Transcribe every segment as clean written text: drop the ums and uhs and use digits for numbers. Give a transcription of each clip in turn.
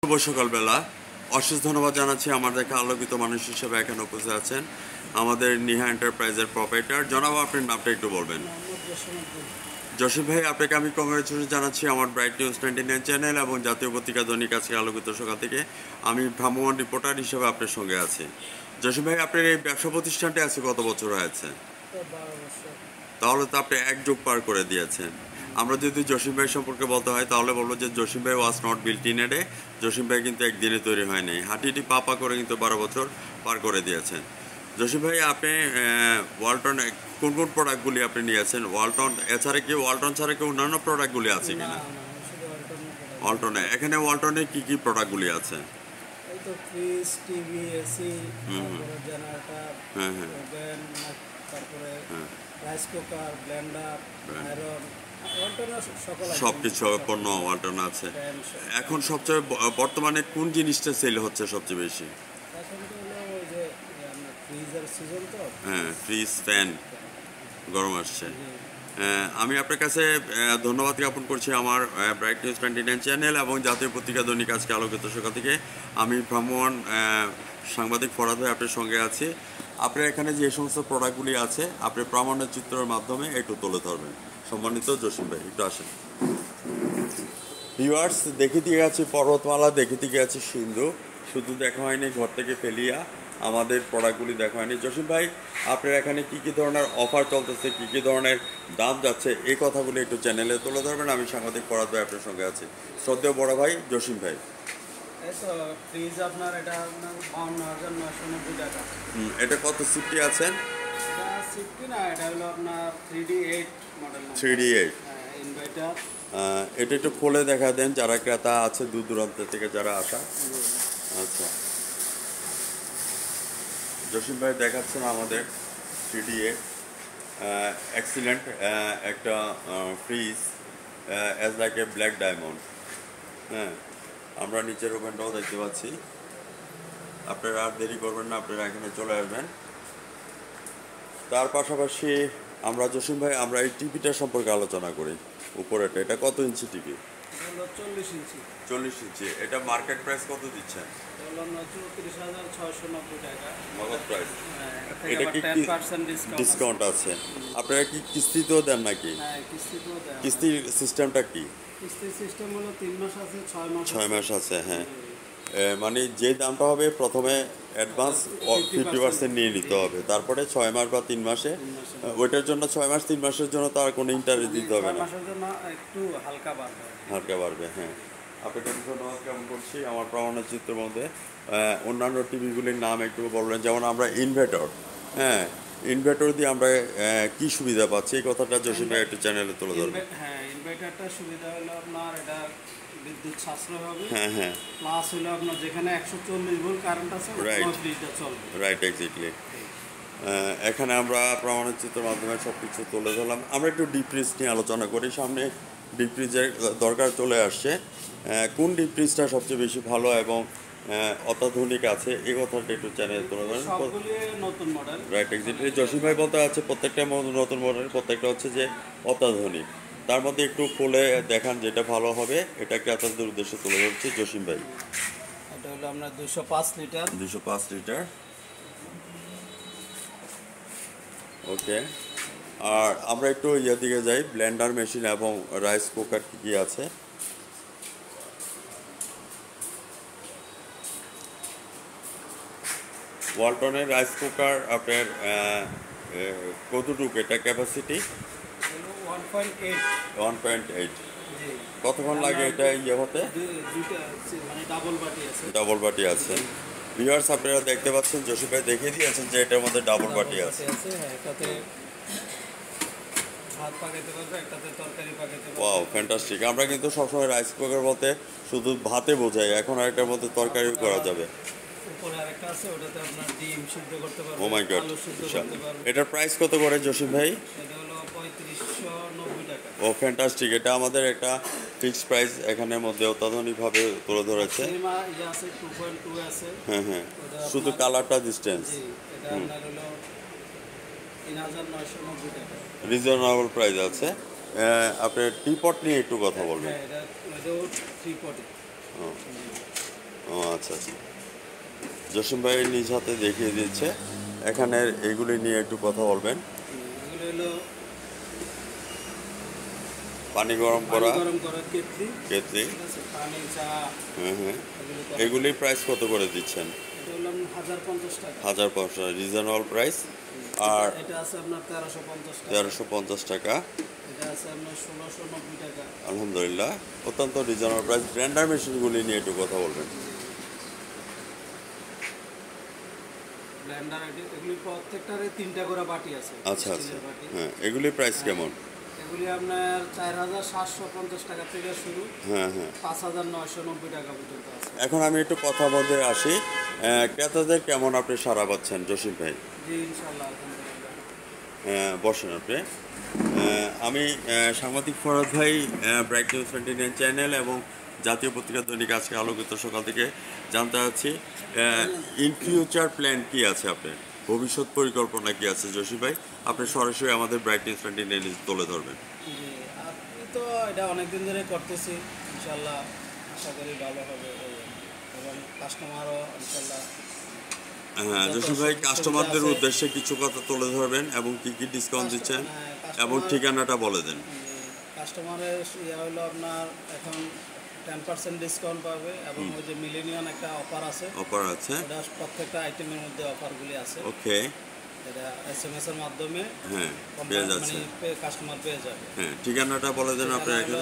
শুভ সকালবেলা। অশেষ ধন্যবাদ জানাচ্ছি আমাদেরকে আলোকিত মানুষ হিসেবে এখানে উপস্থিত আছেন আমাদের নিহা এন্টারপ্রাইজের প্রপাইটার। জনাব, আপনার নামটা একটু বলবেন। জসিম ভাই, আপনাকে আমি কংগ্রেচুলেশন জানাচ্ছি আমার ব্রাইট নিউজ 99 চ্যানেল এবং জাতীয় পত্রিকা দৈনিক আজকে আলোকিত সকাল থেকে। আমি ভ্রাম্যমাণ রিপোর্টার হিসেবে আপনার সঙ্গে আছি। জসিম ভাই, আপনার এই ব্যবসা প্রতিষ্ঠানটি আছে কত বছর হয়েছে? তাহলে তো আপনি এক যুগ পার করে দিয়েছেন। আমরা যদি জসিম ভাই সম্পর্কে বলতে হয় তাহলে বলবো যে জসিম ভাই was not built in a day. Jasim ভাই কিন্তু একদিনে তৈরি হয়নি, হাঁটিটি পা করে কিন্তু 12 বছর পার করে দিয়েছেন। জসিম ভাই, আপনি ওয়ালটন কোন কোন প্রোডাক্টগুলি আপনি নিয়েছেন? ওয়ালটন এছাড়া কি, ওয়ালটন ছাড়া কি অন্যান্য প্রোডাক্টগুলি আছে কিনা? ওয়ালটনে, এখানে ওয়ালটনে কি কি প্রোডাক্টগুলি আছে? ফ্রিজ, টিভি, এসি, জেনারেটর, তারপরে রাইস কুকার, ব্লেন্ডার, আয়রন, সব কিছু পণ্য ওয়ালটন আছে। এখন সবচেয়ে বর্তমানে কোন জিনিসটা সেল হচ্ছে সবচেয়ে বেশি? এখন তো হলো ওই যে ফ্রিজের সিজন তো। হ্যাঁ, ফ্রিজ, ফ্যান, গরম আসছে। আমি আপনার কাছে ধন্যবাদ জ্ঞাপন করছি আমার ব্রাইট নিউজ 99 চ্যানেল এবং জাতীয় পত্রিকা দৈনিক আজকে আলোকিত সকাল থেকে। আমি ভ্রাম্যমাণ সাংবাদিক ফরাদ ভাই আপনার সঙ্গে আছি। আপনার এখানে যে সমস্ত প্রোডাক্টগুলি আছে আপনি প্রামাণ্য চিত্রের মাধ্যমে একটু তুলে ধরবেন। সম্মানিত জসিম ভাই, একটু আসেন। ভিউয়ার্স, দেখিতে গেছি পর্বতমালা, দেখিতে গেছি সিন্ধু, শুধু দেখা হয়নি ঘর থেকে ফেলিয়া আমাদের প্রোডাক্টগুলি দেখা হয়নি। জসিম ভাই, আপনার এখানে কী কী ধরনের অফার চলতেছে, কী কী ধরনের দাম যাচ্ছে, এই কথাগুলি একটু চ্যানেলে তুলে ধরবেন। আমি সাংবাদিক ফরাদ ভাই আপনার সঙ্গে আছি। শ্রদ্ধেয় বড় ভাই জসিম ভাই। ফ্রিজ আপনার এটা 52,990 টাকা। এটা কত সিফটি আছেন? এটা সিফটি না, এটা হলো আপনার 3D8 মডেল। 3D8 inverter. এটা একটু খুলে দেখা দেন যারা ক্রেতা আছে দূর দূরান্ত থেকে যারা আসা। আচ্ছা, জসিম ভাই দেখাচ্ছেন আমাদের 3D8 এক্সিলেন্ট একটা fridge, as like a black diamond. হ্যাঁ, আমরা নিচের ওভেনটাও দেখতে পাচ্ছি। আপনারা আর দেরি করবেন না, আপনারা এখানে চলে আসবেন। তার পাশাপাশি আমরা জসিম ভাই আমরা এই টিভিটা সম্পর্কে আলোচনা করি। উপরেটা, এটা কত ইঞ্চি টিভি? 40 ইঞ্চি। 40 ইঞ্চি। এটা মার্কেট প্রাইস কত দিচ্ছেন? 34,690 টাকা নগদ প্রাইস। এটা কি 10% ডিসকাউন্ট আছে? আপনারা কি কিস্তিতেও দেন নাকি? হ্যাঁ, কিস্তিতেও দেওয়া হয়। কিস্তির সিস্টেমটা কি? কিস্তির সিস্টেম হলো 3 মাস আছে, 6 মাস 6 মাস আছে। হ্যাঁ, মানে যে দামটা হবে প্রথমে অ্যাডভান্স 50% নিয়ে নিতে হবে, তারপরে 6 মাস বা 3 মাসে ওইটার জন্য 6 মাস 3 মাসের জন্য তো আর কোনো ইন্টারেস্ট দিতে হবে 6 না, মাসের জন্য একটু হালকা বাড়বে। হালকা বাড়বে। হ্যাঁ, আপনাকে ধন্যবাদ কেমন করছি। আমার প্রামাণ্য চিত্রের মধ্যে অন্যান্য টিভিগুলির নাম একটু বললেন, যেমন আমরা ইনভার্টার। হ্যাঁ, ইনভার্টার দিয়ে আমরা কি সুবিধা পাচ্ছি এই কথাটা জসিম ভাই একটু চ্যানেলে তুলে ধরবেন। হ্যাঁ, ইনভার্টারটা সুবিধা হলো আপনার এটা বিদ্যুৎ সাশ্রয় হবে। হ্যাঁ হ্যাঁ, প্লাস হলো আপনার যেখানে 140 ভোল্ট কারেন্ট আছে ওখানে ফ্রিজটা চলবে। Right, exactly. এখানে আমরা প্রামাণ্য চিত্রের মাধ্যমে সব কিছু তুলে ধরলাম। আমরা একটু ডিপ ফ্রিজ নিয়ে আলোচনা করি। সামনে ডিপ ফ্রিজের দরকার চলে আসছে। কোন ডিপ ফ্রিজটা সবচেয়ে বেশি ভালো এবং অত্যাধুনিক আছে এই কথাটা একটু চ্যানেলে তুলে ধরেন। সবগুলি নতুন মডেল। Right, exactly. জসিম ভাই বলতে আছে প্রত্যেকটা নতুন মডেল, প্রত্যেকটা হচ্ছে যে অত্যাধুনিক। তার মধ্যে একটু খুলে দেখান যেটা ভালো হবে, এটা ক্রেতাদের উদ্দেশ্যে তুলে ধরছে জসিম ভাই। এটা হলো আপনার 205 লিটার। 205 লিটার। ওকে, আর আমরা একটু দিকে যাই, ব্লেন্ডার মেশিন এবং রাইস কুকার কী কী আছে। ওয়ালটনের রাইস কুকার আপনার কতটুকু এটা ক্যাপাসিটি? 1.8। কতক্ষণ লাগে এটা হতে? মানে ডাবল বাটি আছে। ডাবল বাটি আছে। ভিউয়ার্স, আপনারা দেখতে পাচ্ছেন জসিম ভাই দেখিয়ে দিয়েছেন যে এটার মধ্যে ডাবল বাটি আছে। Wow, fantastic. আমরা কিন্তু সবসময় রাইস কুকার বলতে শুধু ভাতে বোঝাই, এখন আর এটার মধ্যে তরকারিও করা যাবে। ও মাই গড, এটার প্রাইস কত করে জসিম ভাই? ও ফ্যান্টাস্টিক, এটা আমাদের একটা ফিক্সড প্রাইস এখানের মধ্যে অত্যাধুনিকভাবে তুলে ধরেছে। হ্যাঁ হ্যাঁ, শুধু কালারটা ডিস্টেন্স। রিজনেবল প্রাইস আছে। আপনার টিপট নিয়ে একটু কথা বলবেন। আচ্ছা আচ্ছা, জসিম ভাই নিজ হাতে দেখিয়ে দিচ্ছে। এখানের এগুলি নিয়ে একটু কথা বলবেন। এগুলো হলো পানি গরম পানি করা গরম করার কেটলি, কেতলি। ঠিক আছে, পানি চা হ্যাঁ হ্যাঁ, এগুলো করা। এগুলির প্রাইস কত করে দিচ্ছেন? এটা হলো 1050 টাকা। 1500 রিজনেবল প্রাইস। আর এটা আছে আপনার 1350 টাকা। 1350 টাকা। এটা আছে আপনার 1690 টাকা। আলহামদুলিল্লাহ, অত্যন্ত রিজনেবল প্রাইস। ব্লেন্ডার মেশিনগুলি নিয়ে একটু কথা বলবেন। ব্লেন্ডার এগুলি প্রত্যেকটারে 3টা করে বাটি আছে, আচ্ছা আচ্ছা, স্টিলের বাটি। হ্যাঁ, এগুলির প্রাইস কেমন? এগুলি আপনার 4750 টাকা থেকে শুরু, হ্যাঁ হ্যাঁ। 5990 টাকা পর্যন্ত আছে। এখন আমি একটু কথা বলতে আসি, ক্রেতাদের কেমন আপনি সাড়া পাচ্ছেন জসিম ভাই? জি ইনশাল্লাহ, আলহামদুলিল্লাহ। বসেন আপনি। আমি সাংবাদিক ফরাদ ভাই, ব্রাইট নিউজ 29 চ্যানেল এবং জাতীয় পত্রিকা দৈনিক আজকে আলোকিত সকাল থেকে জানতে চাচ্ছি ইন ফিউচার প্ল্যান কি আছে আপনার, ভবিষ্যৎ পরিকল্পনা কি আছে জসিম ভাই? আপনি সরাসরি আমাদের ব্রাইট নিউজ 29 তুলে ধরবেন। জি, আপনি তো এটা অনেকদিন ধরে করতেছি, ইনশাল্লাহ আশা করি ভালো হবে এবং কাস্টমারও ইনশাল্লাহ। হ্যাঁ জসিম ভাই, কাস্টমারদের উদ্দেশ্যে কিছু কথা তুলে ধরবেন এবং কি কি ডিসকাউন্ট দিচ্ছেন এবং ঠিকানাটা বলে দেন। কাস্টমারের ইয়ে হলো আপনার এখন 10% ডিসকাউন্ট পাবে এবং ওই যে মিলেনিয়াম একটা অফার আছে, অফার আছে, এটা প্রত্যেকটা আইটেমের মধ্যে অফারগুলি আছে। ওকে, এটা SMS এর মাধ্যমে হ্যাঁ পেয়ে যাচ্ছে, কাস্টমার পেয়ে যাবে। হ্যাঁ ঠিকানাটা বলে দেন আপনার এখানে।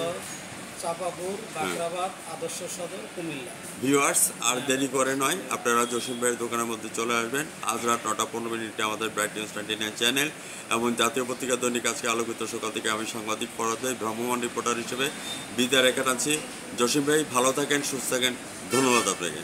চাপাপুর, বাখরাবাদ, আদর্শ সদর, কুমিল্লা। ভিউয়ার্স, আর দেরি করে নয়, আপনারা জসিম ভাইয়ের দোকানের মধ্যে চলে আসবেন। আজ রাত 9:15 আমাদের ব্রাইট নিউজ 29 চ্যানেল এবং জাতীয় পত্রিকা দৈনিক আজকে আলোকিত সকাল থেকে আমি সাংবাদিক ফরাদ ভাই ভ্রাম্যমাণ রিপোর্টার হিসেবে বিদায় রেখে টানছি। জসিম ভাই ভালো থাকেন, সুস্থ থাকেন, ধন্যবাদ আপনাকে।